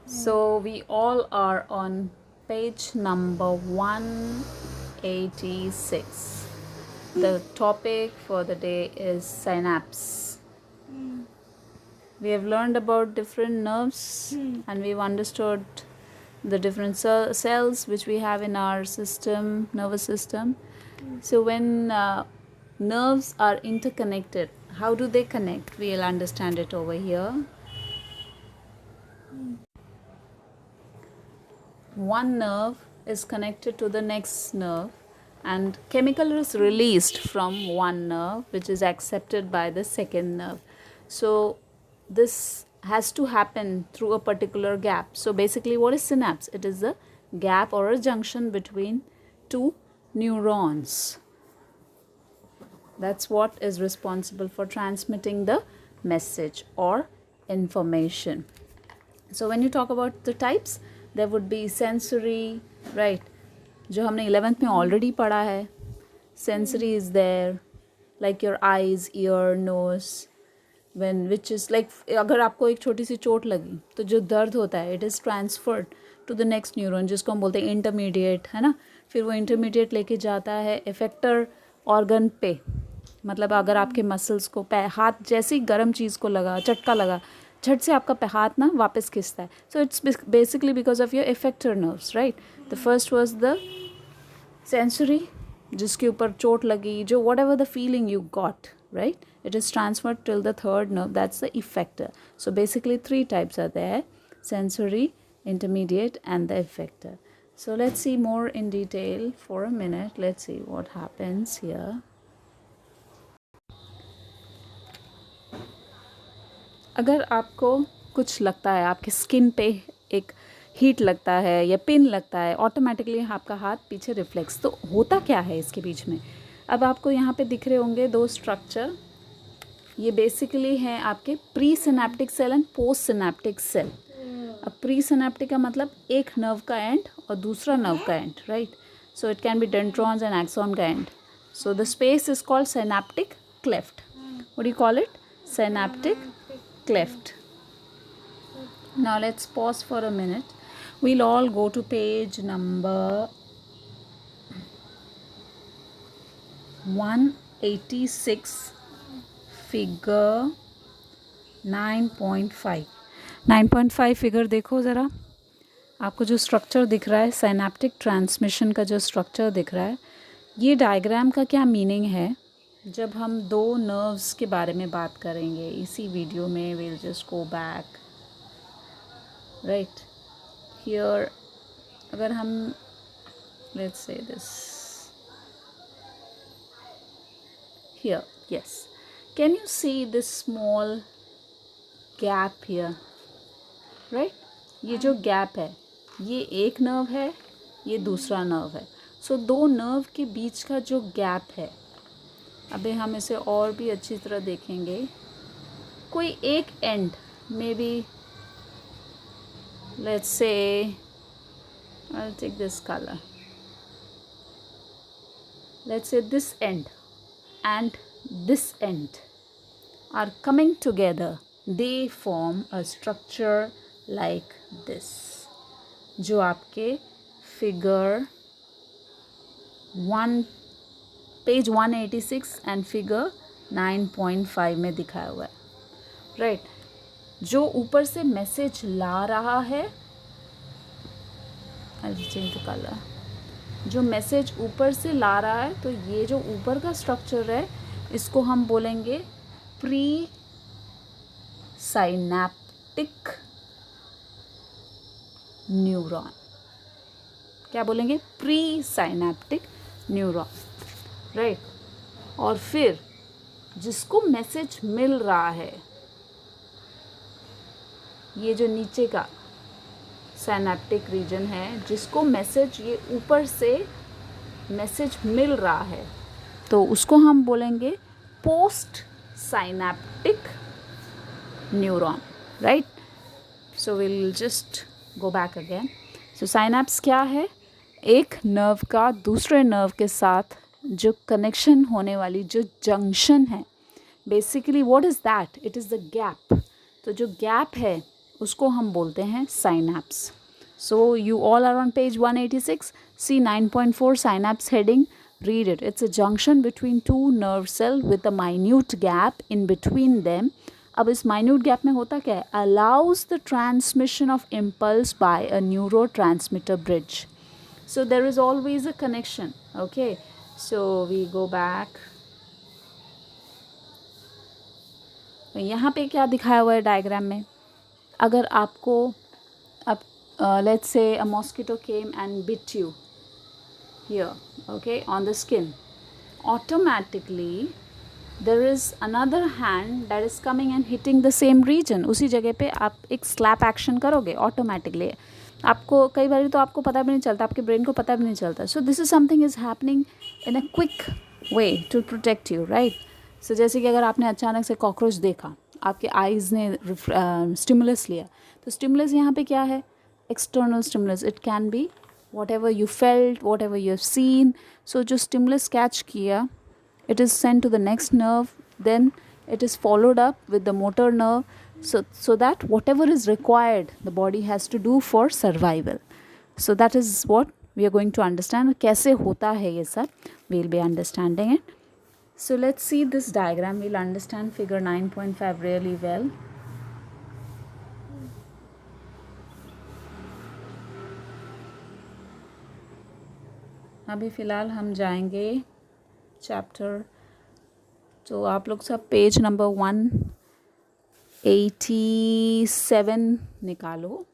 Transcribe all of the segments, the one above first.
So we all are on page number 186. The topic for the day is synapse. We have learned about different nerves and we've understood the different cells which we have in our system, nervous system. So when nerves are interconnected, how do they connect? We'll understand it over here. One nerve is connected to the next nerve and chemical is released from one nerve which is accepted by the second nerve. So this has to happen through a particular gap. So basically what is synapse? It is a gap or a junction between two neurons. That's what is responsible for transmitting the message or information. So when you talk about the types, there would be sensory, right? जो हमने 11th में already पढ़ा है. Sensory is there, like your eyes, ear, nose. When which is like अगर आपको एक छोटी सी चोट लगी तो जो दर्द होता है it is transferred to the next neuron जिसको हम बोलते हैं intermediate, है ना. फिर वो intermediate लेके जाता है effector organ पे. मतलब अगर आपके मसल्स को हाथ जैसे ही गर्म चीज़ को लगा, झटका लगा, झट से आपका हाथ ना वापस खिंचता है. So it's basically because of your effector nerves, right. The first was the sensory, जिसके ऊपर चोट लगी, जो what ever the feeling you got, right, it is transferred till the third nerve, that's the effector. So basically 3 types are there: sensory, intermediate and the effector. So let's see more in detail for a minute. Let's see what happens here. अगर आपको कुछ लगता है, आपके skin पे एक heat लगता है या पिन लगता है, ऑटोमेटिकली आपका हाथ पीछे रिफ्लेक्स. तो होता क्या है इसके बीच में? अब आपको यहाँ पे दिख रहे होंगे 2 स्ट्रक्चर. ये बेसिकली हैं आपके pre synaptic cell and post synaptic cell. अब प्री सिनेप्टिक का मतलब एक नर्व का एंड और दूसरा नर्व का end, right. So it can be dendrons and axon का end. So the space is called synaptic cleft. What do you call it? Synaptic cleft. Now let's pause for a minute. We'll all go to page number 186, figure 9.5. 9.5 figure देखो ज़रा. आपको जो structure दिख रहा है, synaptic transmission का जो structure दिख रहा है, ये डायग्राम का क्या मीनिंग है? जब हम 2 नर्व्स के बारे में बात करेंगे इसी वीडियो में, will just go back, right. Here अगर हम let's say this here, yes, can you see this small gap here, right. ये जो गैप है, ये एक नर्व है, ये दूसरा नर्व है. सो 2 नर्व के बीच का जो गैप है, अभी हम इसे और भी अच्छी तरह देखेंगे. कोई एक and may be, let's say I will take this colour, let's say this end and this end are coming together. They form a structure like this, जो आपके फिगर पेज 186 एंड फिगर 9.5 में दिखाया हुआ है, राइट. जो ऊपर से message ला रहा है, चेंज द कलर, जो मैसेज ऊपर से ला रहा है, तो ये जो ऊपर का स्ट्रक्चर है इसको हम बोलेंगे प्री साइनेप्टिक न्यूरॉन. क्या बोलेंगे? Pre synaptic neuron, right. और फिर जिसको मैसेज मिल रहा है, ये जो नीचे का साइनेप्टिक रीजन है, जिसको मैसेज ये ऊपर से मैसेज मिल रहा है, तो उसको हम बोलेंगे post synaptic neuron, right. So will just go back again. So synapse क्या है? एक नर्व का दूसरे नर्व के साथ जो कनेक्शन होने वाली जो जंक्शन है, basically what is that? It is the gap. तो जो गैप है उसको हम बोलते हैं synapse. So you all are on page 186. See 9.4 synapse heading. Read it. It's a junction between two nerve cells with a minute gap in between them. अब इस minute gap में होता क्या है? Allows the transmission of impulse by a neurotransmitter bridge. So there is always a connection. Okay. So we go back. यहाँ पे क्या दिखाया हुआ है डायग्राम में? अगर आपको अब let's say a mosquito came and bit you here, okay, on the skin. Automatically there is another hand that is coming and hitting the same region. उसी जगह पे आप एक slap action करोगे automatically. आपको कई बार तो आपको पता भी नहीं चलता, आपके ब्रेन को पता भी नहीं चलता. So this is something is happening in a quick way to protect you, right? So जैसे कि अगर आपने अचानक से कॉकरोच देखा, आपके आइज़ ने स्टिमुलस लिया, तो स्टिमुलस यहाँ पे क्या है? External stimulus. It can be whatever you felt, whatever you have seen. So जो stimulus catch किया, it is sent to the next nerve, then it is followed up with the motor nerve, so that whatever is required the body has to do for survival. So that is what we are going to understand. कैसे होता है ये सब, we'll be understanding it. So let's see this diagram. We'll understand figure 9.5 really well. अभी फ़िलहाल हम जाएंगे chapter, तो आप लोग सब पेज नंबर 187 निकालो.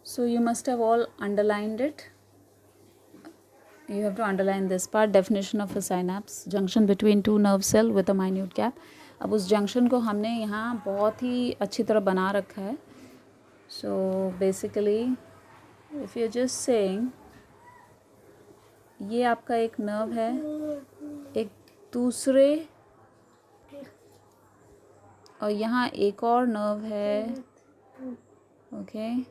So you must have all underlined it. You have to underline this part. Definition of a synapse: junction between two nerve cell with a minute gap. अब उस जंक्शन को हमने यहाँ बहुत ही अच्छी तरह बना रखा है. So basically if you're just saying ये आपका एक नर्व है, एक दूसरे, और यहाँ एक और नर्व है. Okay,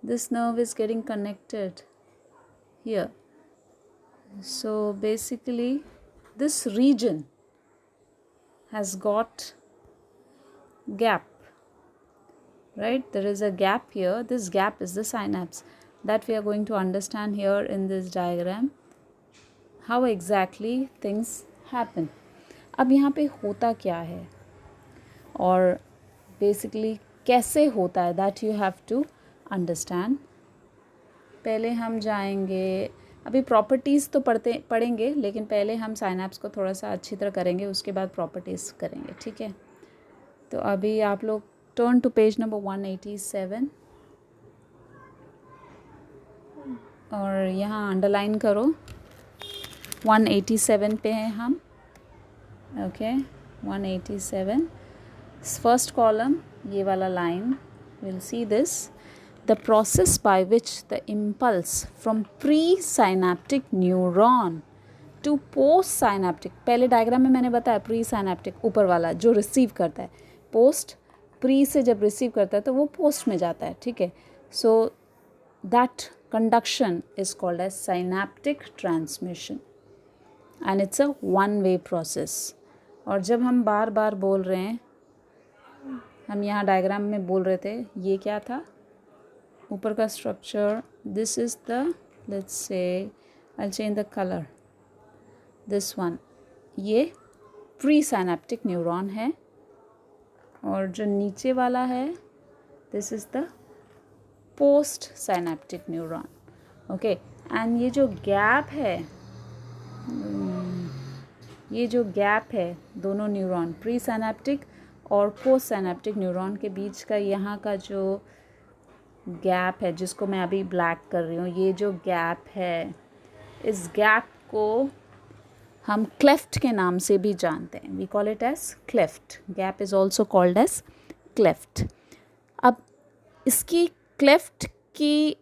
this nerve is getting connected here. So basically this region has got gap, right? There is a gap here. This gap is the synapse that we are going to understand here in this diagram, how exactly things happen. अब यहाँ पे होता क्या है और basically कैसे होता है, that you have to understand. पहले हम जाएंगे, अभी प्रॉपर्टीज़ तो पढ़ेंगे, लेकिन पहले हम साइनैप्स को थोड़ा सा अच्छी तरह करेंगे, उसके बाद प्रॉपर्टीज़ करेंगे. ठीक है, तो अभी आप लोग टर्न टू पेज नंबर 187 और यहाँ अंडरलाइन करो. 187 पे हैं हम. ओके, 187 फर्स्ट कॉलम, ये वाला line, will see this. The process by which the impulse from presynaptic neuron to postsynaptic, पहले डायग्राम में मैंने बताया प्रीसाइनेप्टिक ऊपर वाला जो रिसीव करता है, पोस्ट प्री से जब रिसीव करता है तो वो पोस्ट में जाता है. ठीक है, so that conduction is called as synaptic transmission and it's a one way process. और जब हम बार बार बोल रहे हैं, हम यहाँ डायग्राम में बोल रहे थे, ये क्या था ऊपर का structure, this is the, let's say I change the colour, this one, ये प्री साइनेप्टिक न्यूरॉन है, और जो नीचे वाला है this is the post synaptic neuron. Okay, and ये जो गैप है, ये जो गैप है दोनों न्यूरॉन प्री साइनेप्टिक और पोस्ट साइनेप्टिक न्यूरॉन के बीच का, यहाँ का जो गैप है जिसको मैं अभी ब्लैक कर रही हूँ, ये जो गैप है, इस गैप को हम क्लेफ्ट के नाम से भी जानते हैं. We call it as cleft. Gap is also called as cleft. अब इसकी क्लेफ्ट की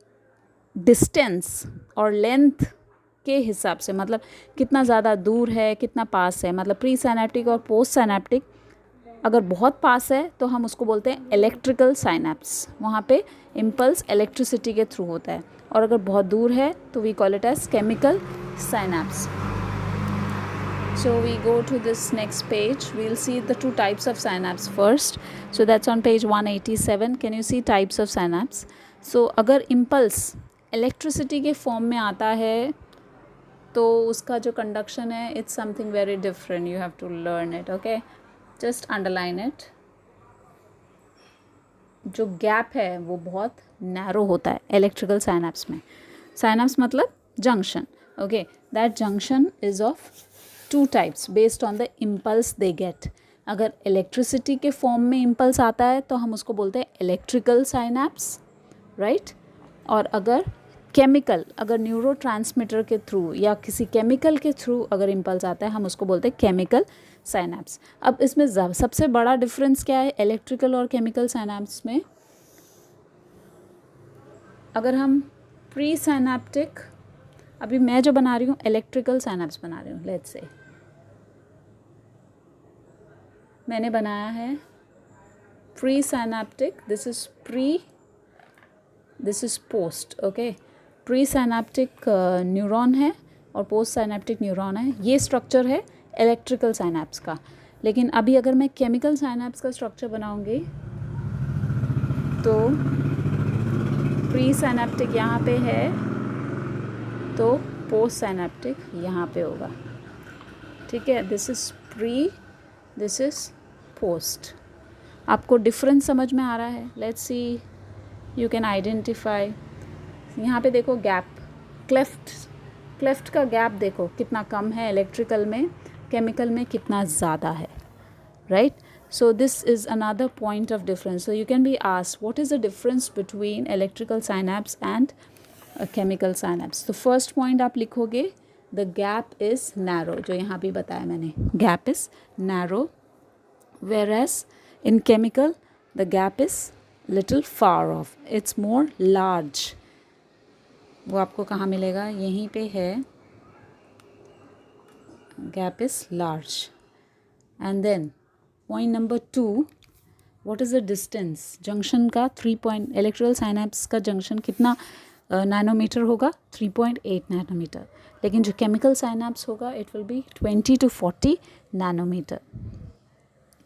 डिस्टेंस और लेंथ के हिसाब से, मतलब कितना ज़्यादा दूर है कितना पास है, मतलब प्री साइनेप्टिक और पोस्ट साइनेप्टिक अगर बहुत पास है तो हम उसको बोलते हैं इलेक्ट्रिकल साइनेप्स, वहाँ पे इम्पल्स इलेक्ट्रिसिटी के थ्रू होता है. और अगर बहुत दूर है तो we call it as chemical synapse. So we go to this next page. We'll see the two types of synapse first. So that's on page 187. Can you see types of synapse? So अगर impulse electricity के form में आता है तो उसका जो conduction है it's something very different. You have to learn it. Okay, just underline it. जो गैप है वो बहुत नैरो होता है इलेक्ट्रिकल साइनैप्स में. साइनैप्स मतलब junction. Okay, that junction is of two types based on the impulse they get. अगर electricity के फॉर्म में इम्पल्स आता है तो हम उसको बोलते हैं इलेक्ट्रिकल साइनैप्स, राइट. और अगर केमिकल, अगर न्यूरो ट्रांसमीटर के थ्रू या किसी केमिकल के थ्रू अगर इम्पल्स आता है हम उसको बोलते हैं केमिकल साइनैप्स. अब इसमें सबसे बड़ा डिफरेंस क्या है इलेक्ट्रिकल और केमिकल साइनैप्स में? अगर हम प्री साइनैप्टिक, अभी मैं जो बना रही हूँ इलेक्ट्रिकल साइनैप्स बना रही हूँ, लेट्स से मैंने बनाया है pre synaptic, this is pre, this is post. Okay, pre synaptic neuron है और पोस्ट साइनैप्टिक न्यूरॉन है. ये स्ट्रक्चर है इलेक्ट्रिकल साइनैप्स का. लेकिन अभी अगर मैं केमिकल साइनैप्स का स्ट्रक्चर बनाऊंगी तो प्री साइनैप्टिक यहाँ पे है तो पोस्ट साइनैप्टिक यहाँ पे होगा. ठीक है, this is pre, this is post. आपको डिफरेंस समझ में आ रहा है? Let's see, you can identify. यहाँ पे देखो गैप, क्लेफ्ट का गैप देखो कितना कम है इलेक्ट्रिकल में, केमिकल में कितना ज़्यादा है, right. So this is another point of difference. So you can be asked, what is the difference between electrical synapse and a chemical synapse? So first point आप लिखोगे, the gap is narrow, जो यहाँ भी बताया मैंने, gap is narrow, whereas in chemical the gap is little far off, it's more large. वो आपको कहाँ मिलेगा? यहीं पे है, gap is large. And then point number 2, what is the distance? Junction का 3 पॉइंट, इलेक्ट्रिकल साइनैप्स का जंक्शन कितना नैनोमीटर होगा? 3.8 नैनोमीटर. लेकिन जो केमिकल साइनैप्स होगा it will be 20 to 40 nanometer,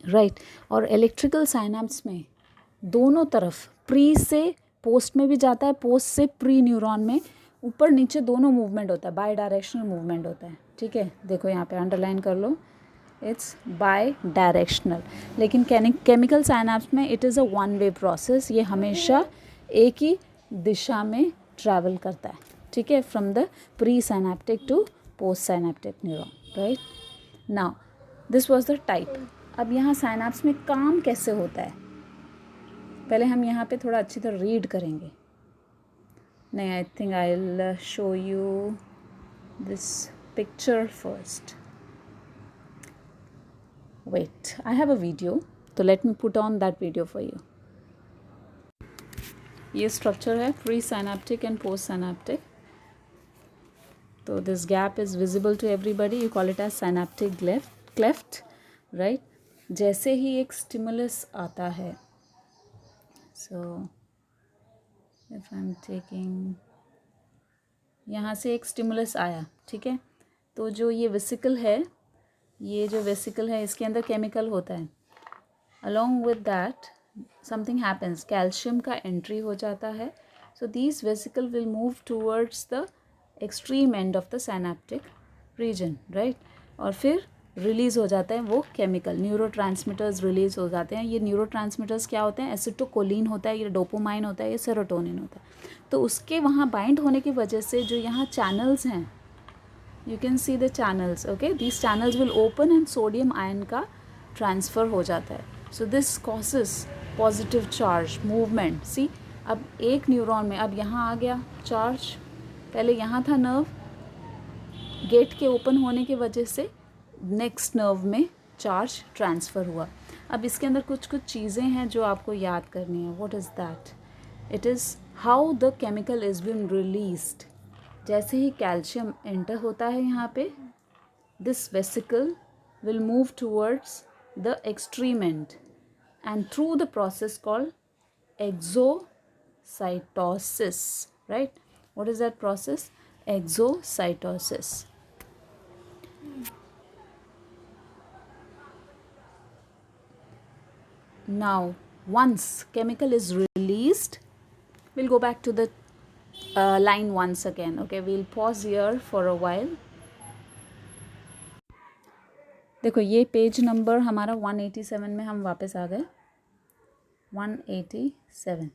right. और इलेक्ट्रिकल साइनैप्स में दोनों तरफ, प्री से पोस्ट में भी जाता है, पोस्ट से प्री न्यूरॉन में, ऊपर नीचे दोनों मूवमेंट होता है, बाई डायरेक्शनल मूवमेंट होता है. ठीक है, देखो यहाँ पे अंडरलाइन कर लो, इट्स बाई डायरेक्शनल. लेकिन केमिकल साइनैप्स में it is a one way process, ये हमेशा एक ही दिशा में ट्रैवल करता है. ठीक है, from the pre synaptic to post synaptic neuron, right. Now this was the type. अब यहाँ साइनैप्स में काम कैसे होता है पहले हम यहाँ पे थोड़ा अच्छी तरह रीड करेंगे. नहीं, I think I will show you this picture first. Wait, I have a video, so let me put on that video for you. ये स्ट्रक्चर है pre synaptic and post synaptic. तो this gap is visible to everybody, you call it as synaptic cleft, right. जैसे ही एक stimulus आता है, so if I am taking, यहाँ से एक स्टिमुलस आया, ठीक है, तो जो ये वेसिकल है, ये जो वेसिकल है इसके अंदर केमिकल होता है. Along with that something happens, calcium का एंट्री हो जाता है. So these vesicle will move towards the extreme end of the synaptic region, right. और फिर रिलीज़ हो जाता है वो केमिकल, न्यूरो ट्रांसमीटर्स रिलीज़ हो जाते हैं. ये न्यूरो ट्रांसमीटर्स क्या होते हैं? एसिटोकोलिन होता है, ये डोपामाइन होता है, ये सेरोटोनिन होता है. तो उसके वहाँ बाइंड होने की वजह से जो यहाँ चैनल्स हैं, you can see the channels, okay, these channels will open and sodium ion का transfer हो जाता है. so this causes positive charge movement. see, अब एक न्यूरॉन में अब यहाँ आ गया चार्ज, पहले यहाँ था नर्व, गेट के ओपन होने की वजह से नेक्स्ट नर्व में चार्ज ट्रांसफ़र हुआ. अब इसके अंदर कुछ चीज़ें हैं जो आपको याद करनी है. what is that? it is how the chemical is being released. जैसे ही कैल्शियम एंटर होता है यहाँ पे, this vesicle will move towards the extreme and and through the process called exocytosis, right. What is that process? Exocytosis. Now, once chemical is released, we'll go back to the line once again. Okay, we'll pause here for a while. देखो ये page number हमारा 187 में हम वापस आ गए. 187.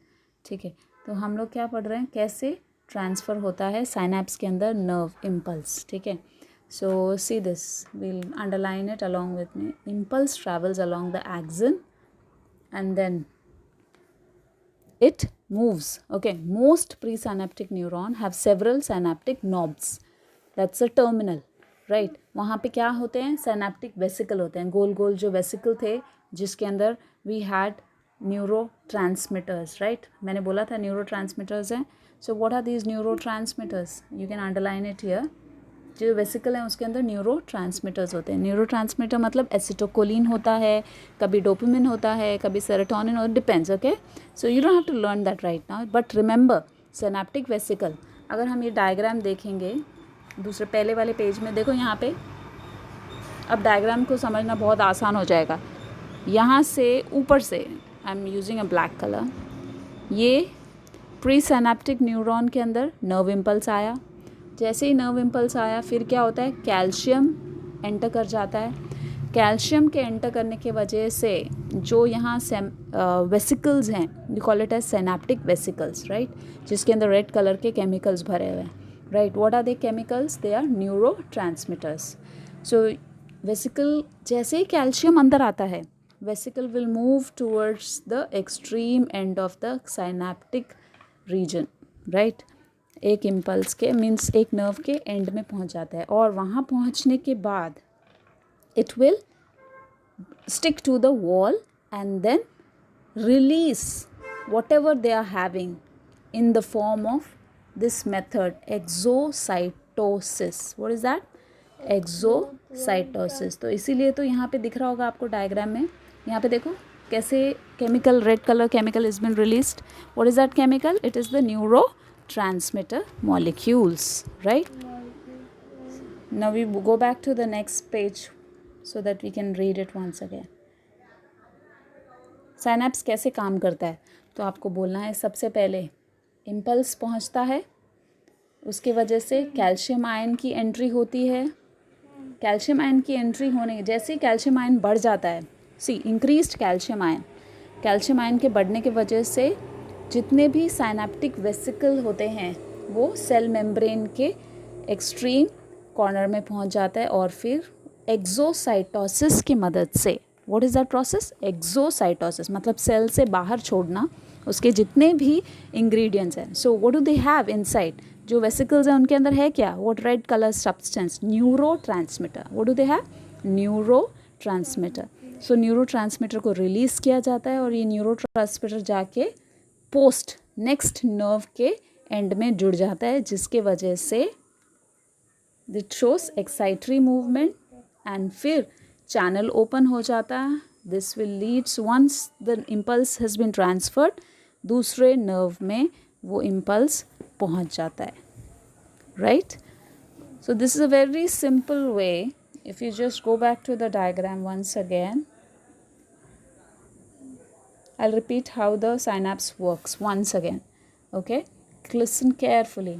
ठीक है, तो हम लोग क्या पढ़ रहे हैं, कैसे ट्रांसफ़र होता है साइनैप्स के अंदर नर्व इम्पल्स. ठीक है, so see this, we'll underline it along with me. Impulse travels along the axon and then it moves. Okay, most presynaptic neuron have several synaptic knobs. That's a terminal, right? वहाँ पे क्या होते हैं, synaptic vesicle होते हैं, गोल गोल जो vesicle थे जिसके अंदर we had neurotransmitters, right? मैंने बोला था neurotransmitters हैं. So what are these neurotransmitters? You can underline it here. जो वेसिकल है उसके अंदर न्यूरो ट्रांसमीटर्स होते हैं. न्यूरो ट्रांसमीटर मतलब एसिटोकोलिन होता है, कभी डोपामिन होता है, कभी सेरोटोनिन, और depends. Okay, so you don't have to learn that right now, but remember synaptic vesicle. अगर हम ये डायग्राम देखेंगे दूसरे पहले वाले पेज में, देखो यहाँ पे, अब डायग्राम को समझना बहुत आसान हो जाएगा. यहाँ से ऊपर से I am using a black colour. ये प्री सिनेप्टिक न्यूरॉन के अंदर नर्व इम्पल्स आया. जैसे ही नर्व इम्पल्स आया फिर क्या होता है, कैल्शियम एंटर कर जाता है. कैल्शियम के एंटर करने के वजह से जो यहाँ वेसिकल्स हैं, we call it as synaptic vesicles, right, जिसके अंदर रेड कलर के केमिकल्स भरे हुए हैं, right. What are they chemicals? They are neurotransmitters. So vesicle, जैसे ही कैल्शियम अंदर आता है, vesicle will move towards the extreme end of the synaptic region, right. एक इम्पल्स के मीन्स एक नर्व के एंड में पहुंच जाता है, और वहाँ पहुंचने के बाद it will stick to the wall and then release whatever they are having in the form of this method, exocytosis. What is that? Exocytosis. तो इसीलिए तो यहाँ पे दिख रहा होगा आपको डायग्राम में. यहाँ पे देखो कैसे chemical, red colour chemical is been released. What is that chemical? It is the neuro transmitter molecules, right? Now we go back to the next page so that we can read it once again. Synapse कैसे काम करता है, तो आपको बोलना है सबसे पहले इम्पल्स पहुंचता है, उसके वजह से कैल्शियम आयन की एंट्री होती है. कैल्शियम आयन की एंट्री होने, जैसे ही कैल्शियम आयन बढ़ जाता है, see increased calcium ion, calcium ion के बढ़ने की वजह से जितने भी साइनेप्टिक वेसिकल होते हैं वो सेल मेम्ब्रेन के एक्सट्रीम कॉर्नर में पहुंच जाता है, और फिर एक्सोसाइटोसिस की मदद से, what is that process? Exocytosis मतलब सेल से बाहर छोड़ना उसके जितने भी इंग्रेडिएंट्स हैं. सो what do they have inside? जो वेसिकल्स हैं उनके अंदर है क्या? What red colour substance? Neuro transmitter. What do they have? Neuro transmitter. So neuro transmitter को रिलीज़ किया जाता है, और ये न्यूरो ट्रांसमीटर जाके पोस्ट नेक्स्ट नर्व के एंड में जुड़ जाता है, जिसके वजह से it shows excitatory movement, and फिर चैनल ओपन हो जाता है. This will leads, once the impulse has been transferred, दूसरे नर्व में वो इम्पल्स पहुंच जाता है, right. So this is a very simple way. If you just go back to the diagram once again, I'll repeat how the synapse works once again. Okay, listen carefully.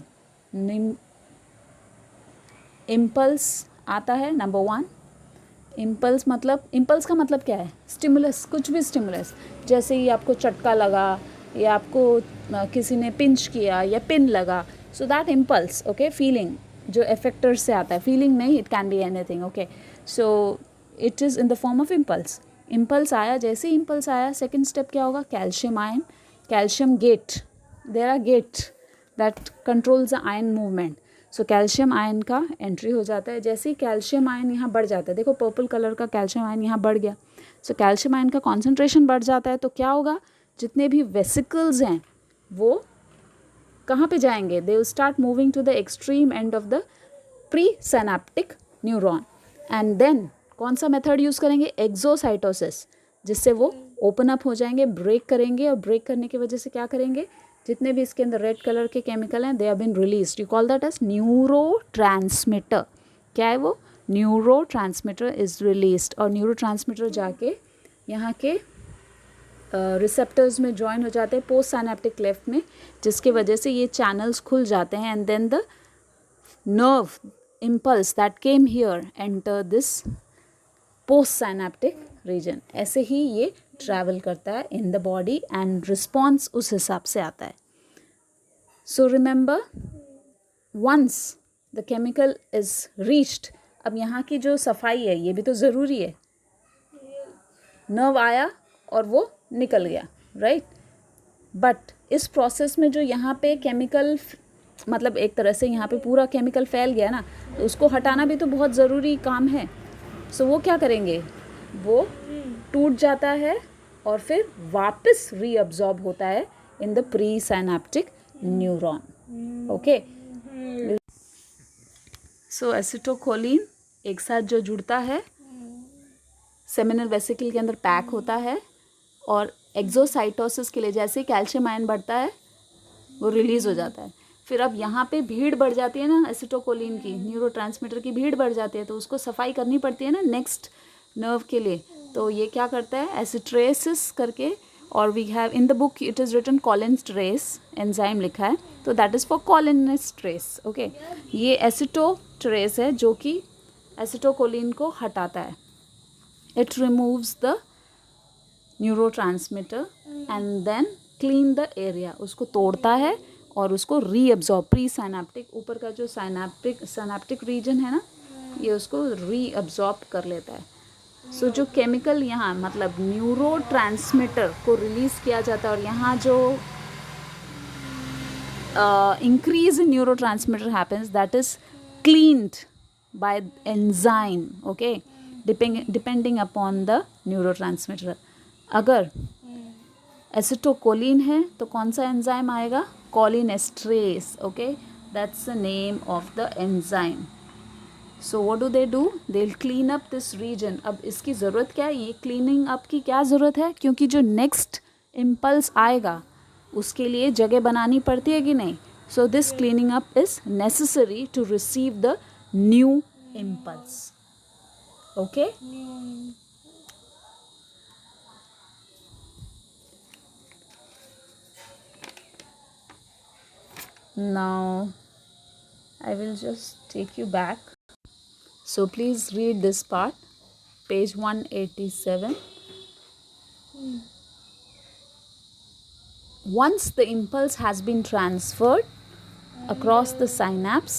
Impulse आता है, number 1. Impulse मतलब, impulse का मतलब क्या है? Stimulus, कुछ भी stimulus. जैसे ही आपको चटका लगा, या आपको किसी ने पिंच किया, या पिन लगा, so that impulse, okay, feeling जो इफेक्टर से आता है, फीलिंग नहीं, it can be anything. Okay, so it is in the form of impulse. Impulse आया, जैसे ही इम्पल्स आया, सेकंड स्टेप क्या होगा? Calcium ion, calcium gate, there are gate that controls the ion movement. So calcium ion का entry हो जाता है. जैसे ही कैल्शियम आयन यहाँ बढ़ जाता है, देखो पर्पल कलर का कैल्शियम आयन यहाँ बढ़ गया. सो कैल्शियम आयन का कॉन्सेंट्रेशन बढ़ जाता है, तो क्या होगा? जितने भी वेसिकल्स हैं वो कहाँ पे जाएंगे? They will start moving to the extreme end of the presynaptic neuron, and then कौन सा मेथड यूज़ करेंगे? एक्सोसाइटोसिस, जिससे वो ओपन अप हो जाएंगे, ब्रेक करेंगे, और ब्रेक करने की वजह से क्या करेंगे? जितने भी इसके अंदर रेड कलर के केमिकल हैं, they have been released. You call that as neurotransmitter. क्या है वो? Neurotransmitter is released. और न्यूरो ट्रांसमीटर जाके यहाँ के रिसेप्टर्स में ज्वाइन हो जाते हैं पोस्ट साइनेप्टिक क्लेफ्ट में, जिसके वजह से ये चैनल्स खुल जाते हैं and then the nerve impulse that came here enter this post synaptic region. ऐसे ही ये ट्रैवल करता है in the body and response उस हिसाब से आता है. So remember once the chemical is reached, अब यहाँ की जो सफाई है ये भी तो ज़रूरी है. नर्व आया और वो निकल गया, राइट. बट इस प्रोसेस में जो यहाँ पे केमिकल, मतलब एक तरह से यहाँ पे पूरा केमिकल फैल गया ना, तो उसको हटाना भी तो बहुत ज़रूरी काम है. सो वो क्या करेंगे, वो टूट जाता है और फिर वापस रीअब्जॉर्ब होता है in the pre synaptic neuron. Okay. So acetylcholine एक साथ जो जुड़ता है सेमिनल वेसिकल के अंदर पैक होता है और एक्सोसाइटोसिस के लिए जैसे ही कैल्शियम आयन बढ़ता है वो रिलीज़ हो जाता है. फिर अब यहाँ पे भीड़ बढ़ जाती है ना एसिटोकोलिन की, न्यूरोट्रांसमीटर की भीड़ बढ़ जाती है, तो उसको सफाई करनी पड़ती है ना नेक्स्ट नर्व के लिए. तो ये क्या करता है, एसिट्रेसिस करके, और we have in the book it is written cholinesterase enzyme लिखा है, तो that is for cholinesterase. Okay. ये एसिटोट्रेस है जो कि एसिटोकोलिन को हटाता है. It removes the neurotransmitter and then clean the area, उसको तोड़ता है और उसको रीअब्जॉर्ब, प्री साइनेप्टिक, ऊपर का जो साइनेप्टिक रीजन है ना, ये उसको रीअब्जॉर्ब कर लेता है. सो जो केमिकल यहाँ मतलब न्यूरोट्रांसमीटर को रिलीज़ किया जाता है और यहाँ जो increase in neurotransmitter happens, that is cleaned by enzyme. Okay. Depending upon the neurotransmitter. अगर एसिटोकोलिन है तो कौन सा एंजाइम आएगा, cholinesterase. Okay. That's the name of the enzyme. So what do they do, they will clean up this region. अब इसकी ज़रूरत क्या है, ये क्लीनिंग अप की क्या ज़रूरत है, क्योंकि जो नेक्स्ट इम्पल्स आएगा उसके लिए जगह बनानी पड़ती है कि नहीं. So this cleaning up is necessary to receive the new impulse. Okay. Now I will just take you back. So please read this part, page 187. Once the impulse has been transferred across the synapse,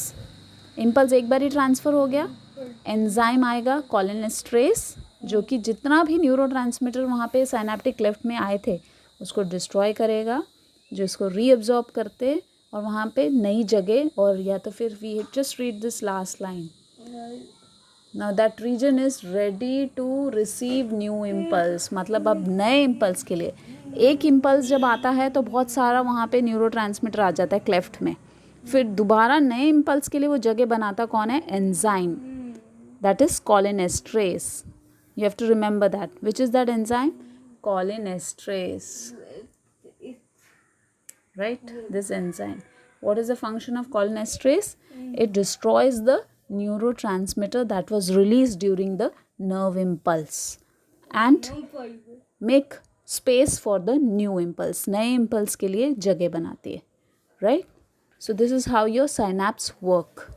impulse एक बार ही transfer हो गया, enzyme आएगा कॉलिनेस्ट्रेस, जो कि जितना भी neurotransmitter वहाँ पे साइनेप्टिक क्लेफ्ट में आए थे उसको डिस्ट्रॉय करेगा, जो इसको रीअब्जॉर्ब करते और वहाँ पे नई जगह, और या तो फिर we just read this last line. Now that region is ready to receive new impulse. मतलब अब नए इम्पल्स के लिए, एक इम्पल्स जब आता है तो बहुत सारा वहाँ पे न्यूरोट्रांसमीटर आ जाता है क्लेफ्ट में, फिर दोबारा नए इम्पल्स के लिए वो जगह बनाता कौन है, enzyme. That is cholinesterase. You have to remember that. Which is that enzyme, cholinesterase. Right, this enzyme. What is the function of cholinesterase? It destroys the neurotransmitter that was released during the nerve impulse and make space for the new impulse. नए impulse के लिए जगह बनाती है, right? So this is how your synapse work.